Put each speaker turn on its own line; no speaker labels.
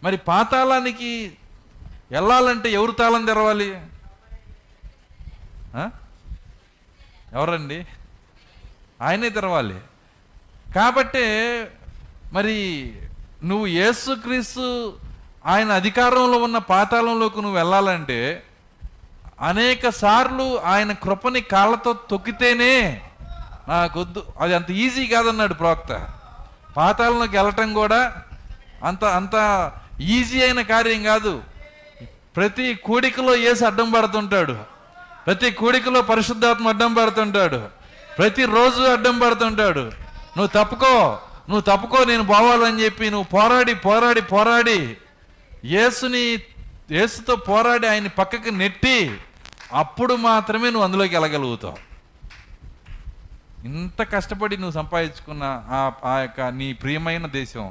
మరి పాతాళానికి వెళ్ళాలంటే ఎవరు తాళం తెరవాలి? ఎవరండి? ఆయనే తెరవాలి. కాబట్టి మరి నువ్వు యేసుక్రీస్తు ఆయన అధికారంలో ఉన్న పాతాళంలోకి నువ్వు వెళ్ళాలంటే అనేక సార్లు ఆయన కృపని కాళ్ళతో తొక్కితేనే నాకొద్దు. అది అంత ఈజీ కాదన్నాడు ప్రవక్త. పాతాళంలోకి వెళ్ళటం కూడా అంత ఈజీ అయిన కార్యం కాదు. ప్రతి కూడికలో యేసు అడ్డం పడుతుంటాడు, ప్రతి కూడికలో పరిశుద్ధాత్మ అడ్డం పడుతుంటాడు, ప్రతిరోజు అడ్డం పడుతుంటాడు. నువ్వు తప్పుకో నేను పోవాలని చెప్పి నువ్వు పోరాడి యేసుతో పోరాడి ఆయన్ని పక్కకి నెట్టి అప్పుడు మాత్రమే నువ్వు అందులోకి వెళ్ళగలుగుతావు. ఇంత కష్టపడి నువ్వు సంపాదించుకున్న ఆ యొక్క నీ ప్రియమైన దేశం